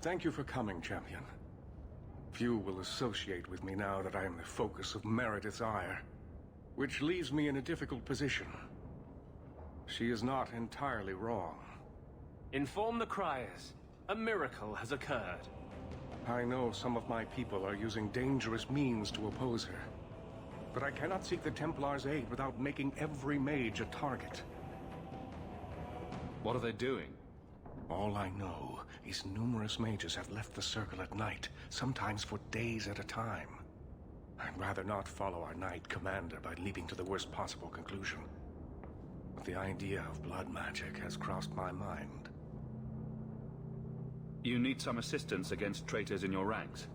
Thank you for coming, champion. Few will associate with me now that I am the focus of Meredith's ire, which leaves me in a difficult position. She is not entirely wrong. Inform the criers. A miracle has occurred. I know some of my people are using dangerous means to oppose her, but I cannot seek the Templar's aid without making every mage a target. What are they doing? All I know is numerous mages have left the circle at night, sometimes for days at a time. I'd rather not follow our knight commander by leaping to the worst possible conclusion. But the idea of blood magic has crossed my mind. You need some assistance against traitors in your ranks?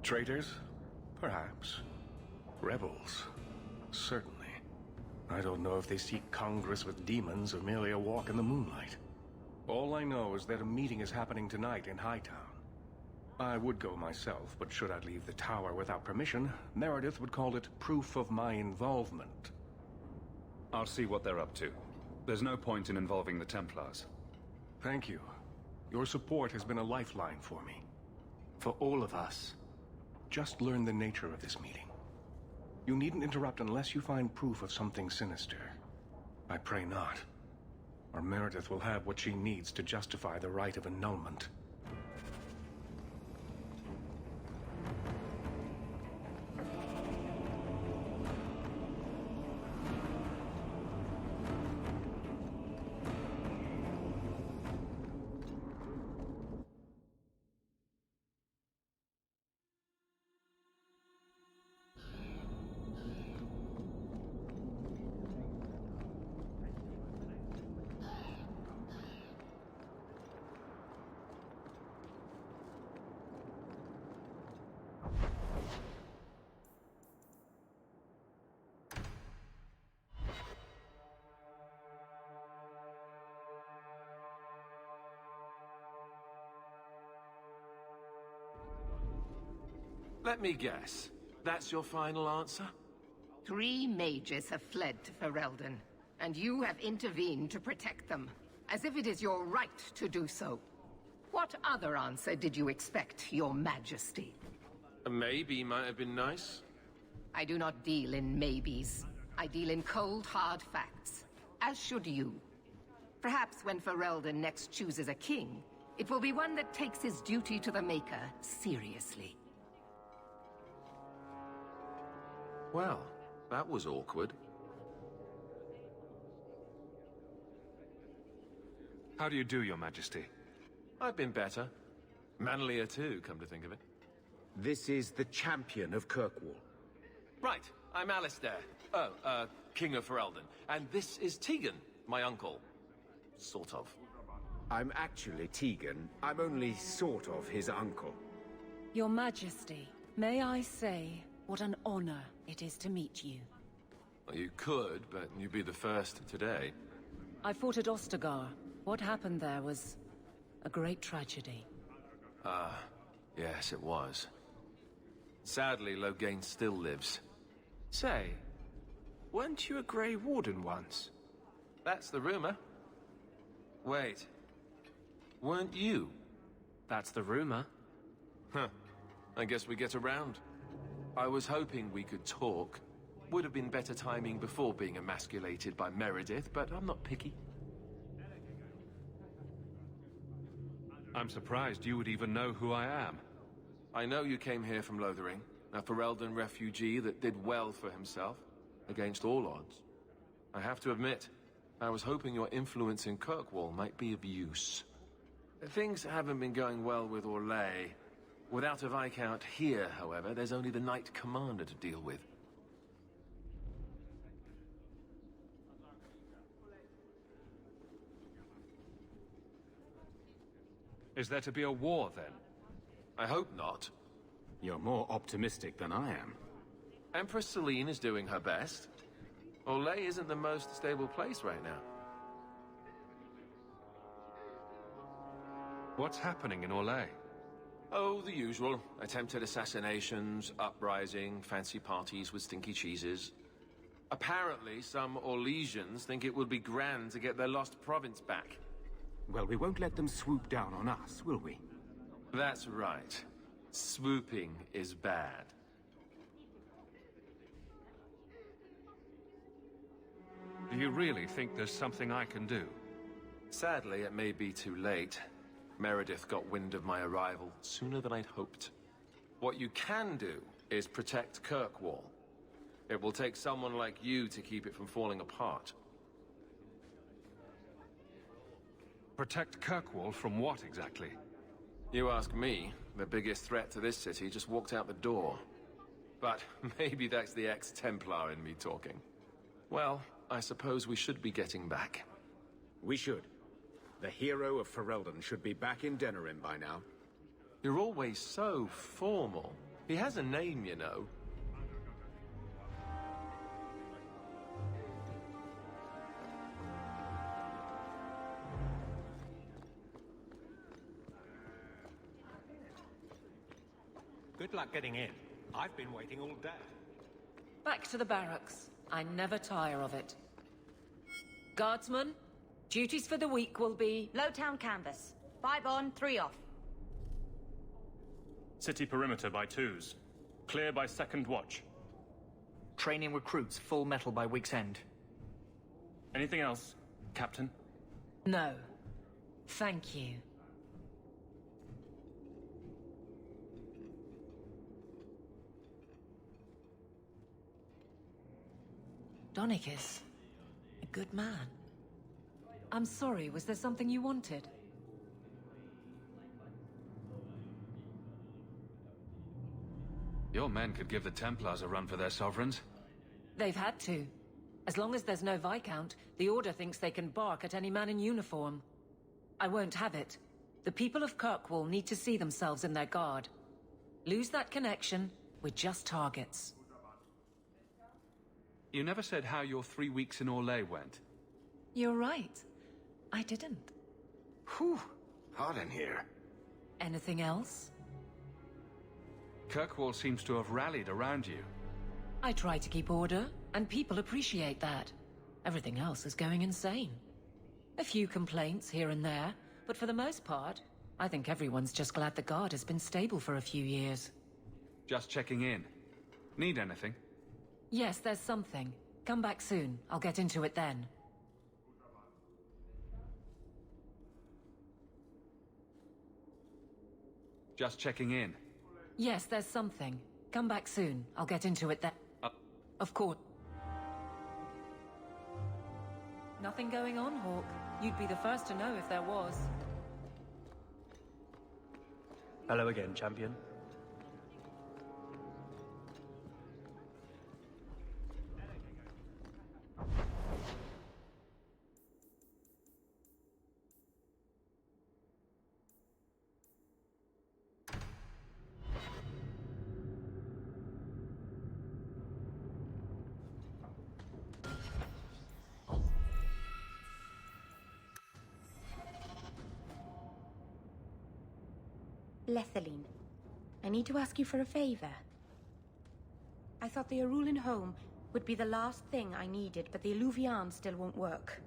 Traitors? Perhaps. Rebels? Certainly. I don't know if they seek congress with demons or merely a walk in the moonlight. All I know is that a meeting is happening tonight in Hightown. I would go myself, but should I leave the tower without permission, Meredith would call it proof of my involvement. I'll see what they're up to. There's no point in involving the Templars. Thank you. Your support has been a lifeline for me. For all of us. Just learn the nature of this meeting. You needn't interrupt unless you find proof of something sinister. I pray not. Or Meredith will have what she needs to justify the right of annulment. Let me guess. That's your final answer? 3 mages have fled to Ferelden, and you have intervened to protect them, as if it is your right to do so. What other answer did you expect, your majesty? A maybe might have been nice. I do not deal in maybes. I deal in cold, hard facts. As should you. Perhaps when Ferelden next chooses a king, it will be one that takes his duty to the Maker seriously. Well, that was awkward. How do you do, Your Majesty? I've been better. Manlier too, come to think of it. This is the champion of Kirkwall. Right, I'm Alistair. King of Ferelden. And this is Tegan, my uncle. Sort of. I'm actually Tegan. I'm only sort of his uncle. Your Majesty, may I say what an honor it is to meet you. Well, you could, but you'd be the first today. I fought at Ostagar. What happened there was a great tragedy. Yes, it was. Sadly, Loghain still lives. Say, weren't you a Grey Warden once? That's the rumor. Wait. Weren't you? That's the rumor. Huh. I guess we get around. I was hoping we could talk. Would have been better timing before being emasculated by Meredith, but I'm not picky. I'm surprised you would even know who I am. I know you came here from Lothering, a Ferelden refugee that did well for himself, against all odds. I have to admit, I was hoping your influence in Kirkwall might be of use. Things haven't been going well with Orlais. Without a Viscount here, however, there's only the Knight Commander to deal with. Is there to be a war, then? I hope not. You're more optimistic than I am. Empress Celine is doing her best. Orlais isn't the most stable place right now. What's happening in Orlais? Oh, the usual. Attempted assassinations, uprising, fancy parties with stinky cheeses. Apparently, some Orlesians think it would be grand to get their lost province back. Well, we won't let them swoop down on us, will we? That's right. Swooping is bad. Do you really think there's something I can do? Sadly, it may be too late. Meredith got wind of my arrival sooner than I'd hoped. What you can do is protect Kirkwall. It will take someone like you to keep it from falling apart. Protect Kirkwall from what exactly? You ask me, the biggest threat to this city just walked out the door. But maybe that's the ex-Templar in me talking. Well, I suppose we should be getting back. We should. The hero of Ferelden should be back in Denerim by now. You're always so formal. He has a name, you know. Good luck getting in. I've been waiting all day. Back to the barracks. I never tire of it. Guardsmen, duties for the week will be... Lowtown canvas. 5 on, 3 off. City perimeter by 2s. Clear by 2nd watch. Training recruits full metal by week's end. Anything else, Captain? No. Thank you. Donicus. A good man. I'm sorry, was there something you wanted? Your men could give the Templars a run for their sovereigns. They've had to. As long as there's no Viscount, the Order thinks they can bark at any man in uniform. I won't have it. The people of Kirkwall need to see themselves in their guard. Lose that connection, we're just targets. You never said how your 3 weeks in Orlais went. You're right. I didn't. Whew. Hot in here. Anything else? Kirkwall seems to have rallied around you. I try to keep order, and people appreciate that. Everything else is going insane. A few complaints here and there, but for the most part, I think everyone's just glad the guard has been stable for a few years. Just checking in. Need anything? Yes, there's something. Come back soon. I'll get into it then. Just checking in. Yes, there's something. Come back soon. I'll get into it then. Of course. Nothing going on, Hawk. You'd be the first to know if there was. Hello again, champion. Lethaline, I need to ask you for a favor. I thought the Arulin home would be the last thing I needed, but the Alluvian still won't work.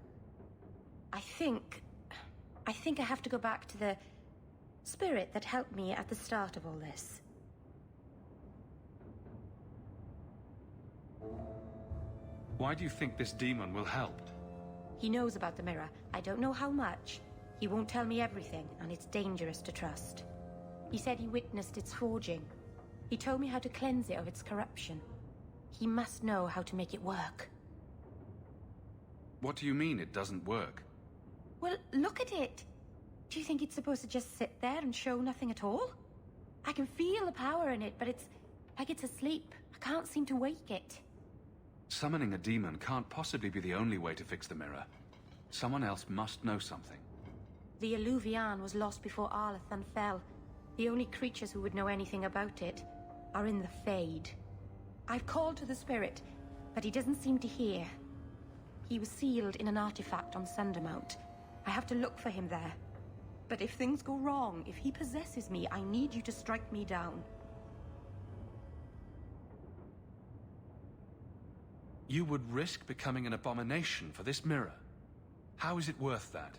I think I have to go back to the spirit that helped me at the start of all this. Why do you think this demon will help? He knows about the mirror. I don't know how much. He won't tell me everything, and it's dangerous to trust. He said he witnessed its forging. He told me how to cleanse it of its corruption. He must know how to make it work. What do you mean it doesn't work? Well, look at it. Do you think it's supposed to just sit there and show nothing at all? I can feel the power in it, but it's like it's asleep. I can't seem to wake it. Summoning a demon can't possibly be the only way to fix the mirror. Someone else must know something. The Alluvian was lost before Arlathan fell. The only creatures who would know anything about it are in the Fade. I've called to the spirit, but he doesn't seem to hear. He was sealed in an artifact on Sundermount. I have to look for him there. But if things go wrong, if he possesses me, I need you to strike me down. You would risk becoming an abomination for this mirror. How is it worth that?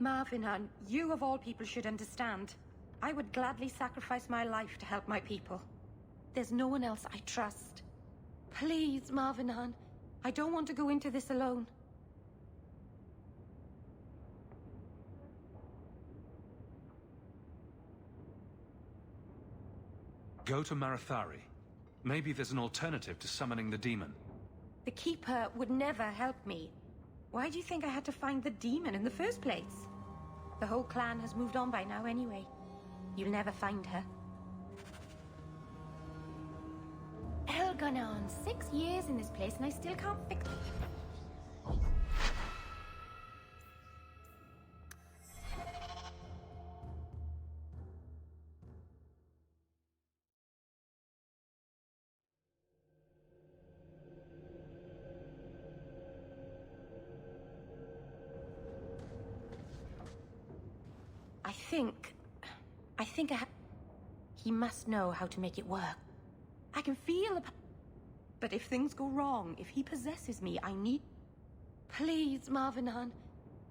Marvinan, you of all people should understand. I would gladly sacrifice my life to help my people. There's no one else I trust. Please, Marvinan. I don't want to go into this alone. Go to Marathari. Maybe there's an alternative to summoning the demon. The Keeper would never help me. Why do you think I had to find the demon in the first place? The whole clan has moved on by now anyway. You'll never find her. Elgonon, 6 years in this place and I still can't fix... I think he must know how to make it work. I can feel but if things go wrong, if he possesses me, I need... Please, Marvinan.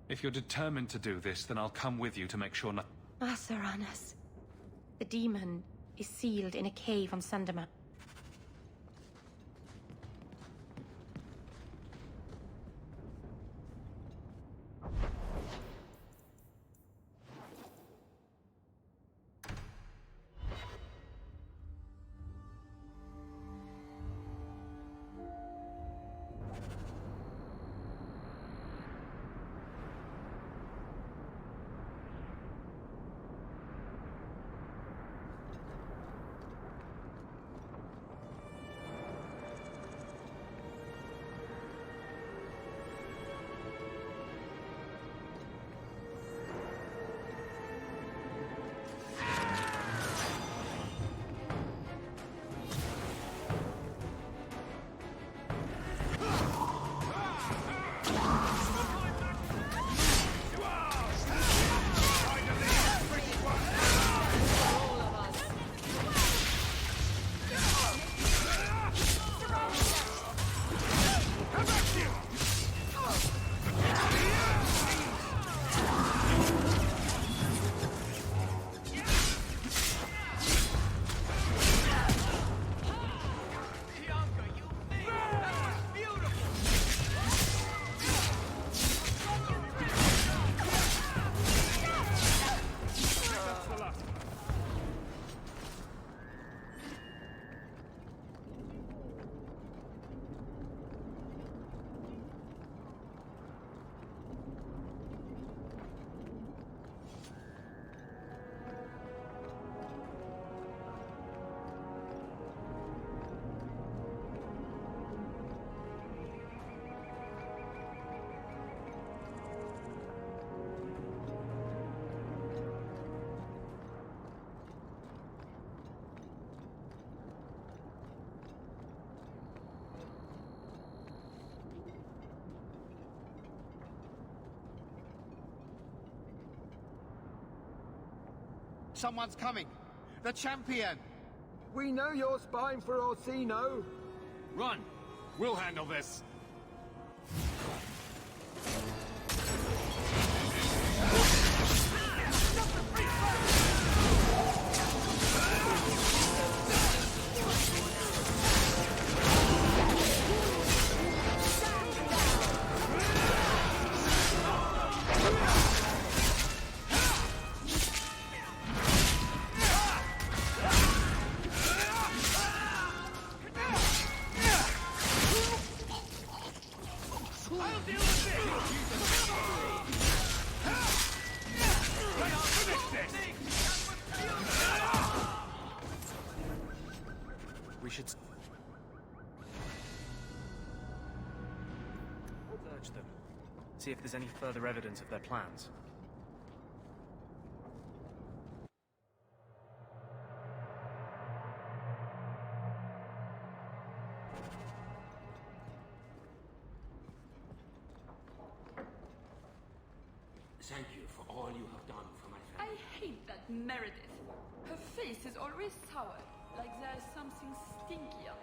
If you're determined to do this, then I'll come with you to make sure not... Asaranas. The demon is sealed in a cave on Sundama. Someone's coming. The champion. We know you're spying for Orsino. Run! We'll handle this. We should search them. See if there's any further evidence of their plans. Thank you for all you have done for my I family. hate that Meredith. Her face is always sour, like there's something stinky on it.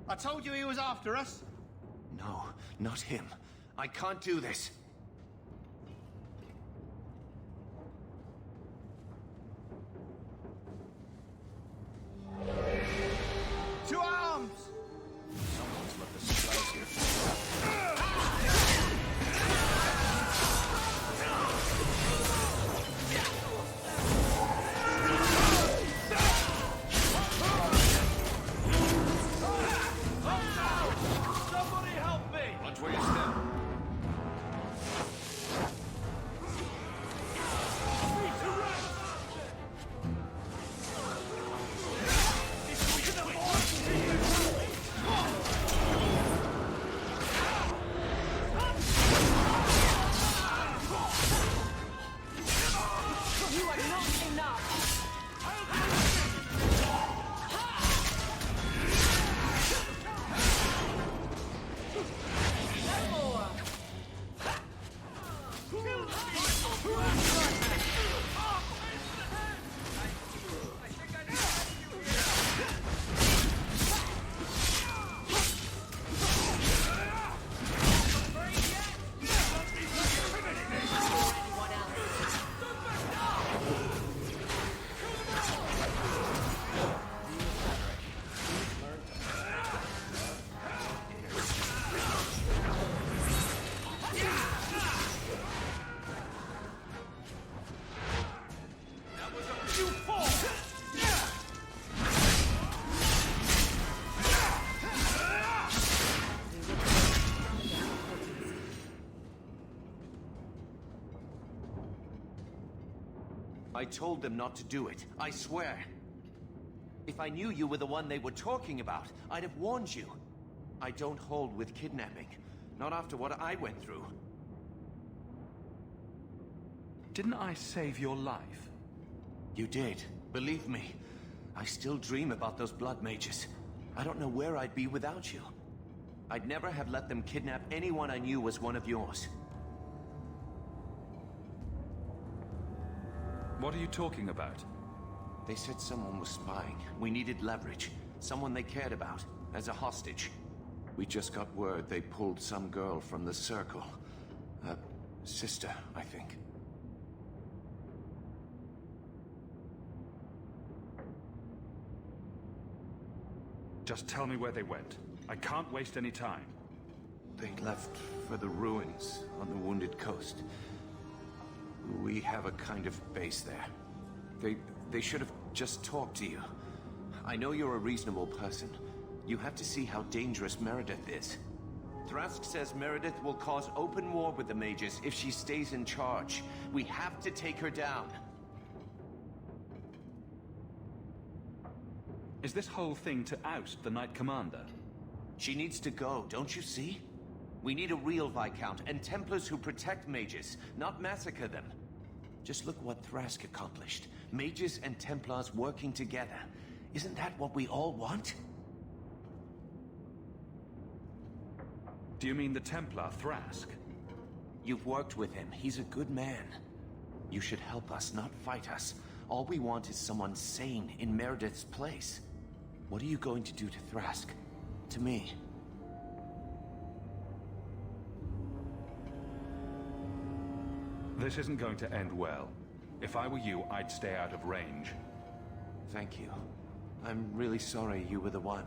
I told you he was after us. No, not him. I can't do this. To arms! Someone's left a surprise here. Somebody help me! Watch where you step. You are not enough! I told them not to do it. I swear. If I knew you were the one they were talking about, I'd have warned you. I don't hold with kidnapping. Not after what I went through. Didn't I save your life? You did. Believe me. I still dream about those blood mages. I don't know where I'd be without you. I'd never have let them kidnap anyone I knew was one of yours. What are you talking about? They said someone was spying. We needed leverage. Someone they cared about. As a hostage. We just got word they pulled some girl from the circle. A sister, I think. Just tell me where they went. I can't waste any time. They left for the ruins on the Wounded Coast. We have a kind of base there. They should have just talked to you. I know you're a reasonable person. You have to see how dangerous Meredith is. Thrask says Meredith will cause open war with the mages if she stays in charge. We have to take her down. Is this whole thing to oust the Knight Commander? She needs to go, don't you see? We need a real Viscount and Templars who protect mages, not massacre them. Just look what Thrask accomplished. Mages and Templars working together. Isn't that what we all want? Do you mean the Templar Thrask? You've worked with him. He's a good man. You should help us, not fight us. All we want is someone sane in Meredith's place. What are you going to do to Thrask? To me? This isn't going to end well. If I were you, I'd stay out of range. Thank you. I'm really sorry you were the one.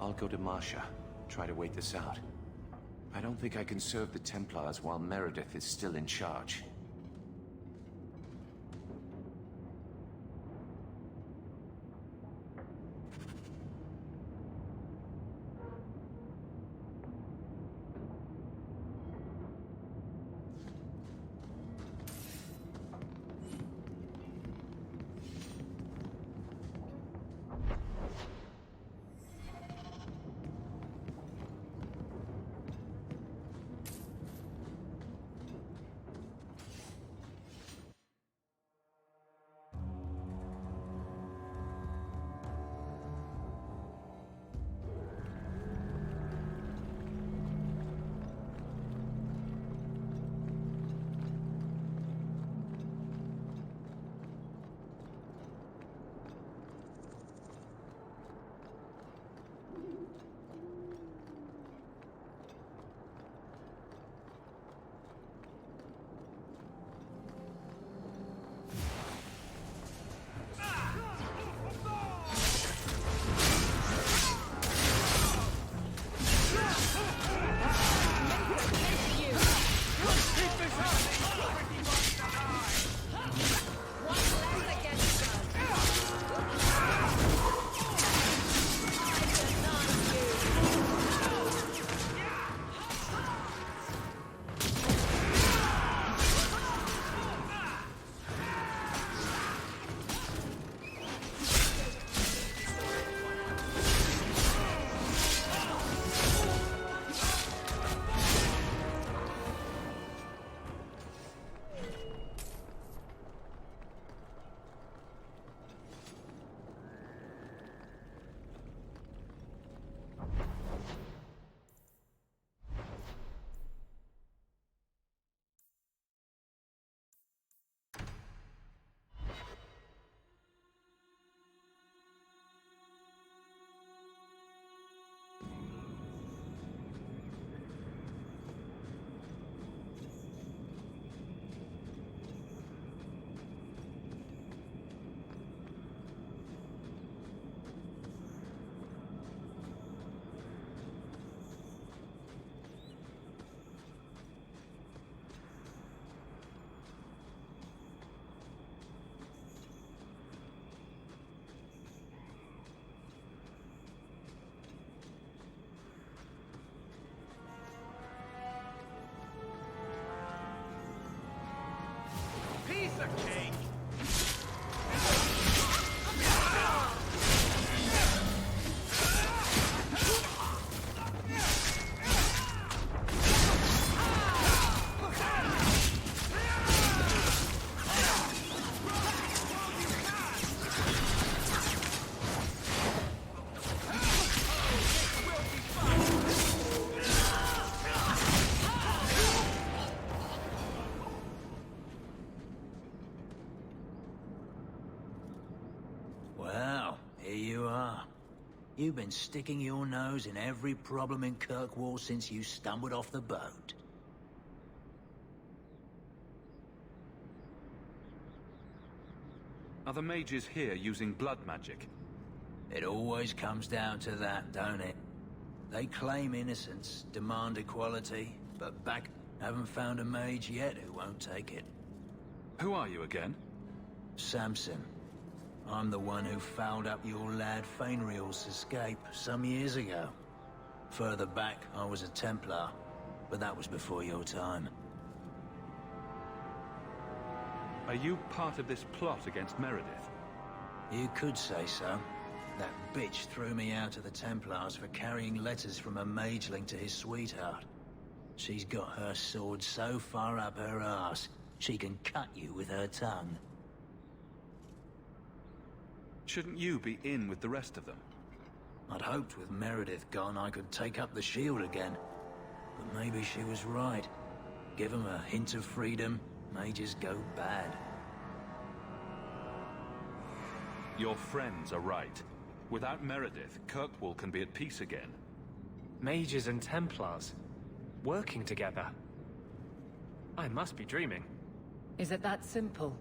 I'll go to Marsha, try to wait this out. I don't think I can serve the Templars while Meredith is still in charge. the king! Well, here you are. You've been sticking your nose in every problem in Kirkwall since you stumbled off the boat. Are the mages here using blood magic? It always comes down to that, don't it? They claim innocence, demand equality, but back haven't found a mage yet who won't take it. Who are you again? Samson. I'm the one who fouled up your lad Fainriel's escape some years ago. Further back, I was a Templar, but that was before your time. Are you part of this plot against Meredith? You could say so. That bitch threw me out of the Templars for carrying letters from a mageling to his sweetheart. She's got her sword so far up her arse, she can cut you with her tongue. Shouldn't you be in with the rest of them? I'd hoped with Meredith gone I could take up the shield again. But maybe she was right. Give them a hint of freedom, mages go bad. Your friends are right. Without Meredith, Kirkwall can be at peace again. Mages and Templars, working together. I must be dreaming. Is it that simple?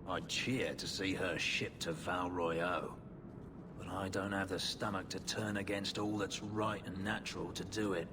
I'd cheer to see her shipped to Val Royeaux. But I don't have the stomach to turn against all that's right and natural to do it.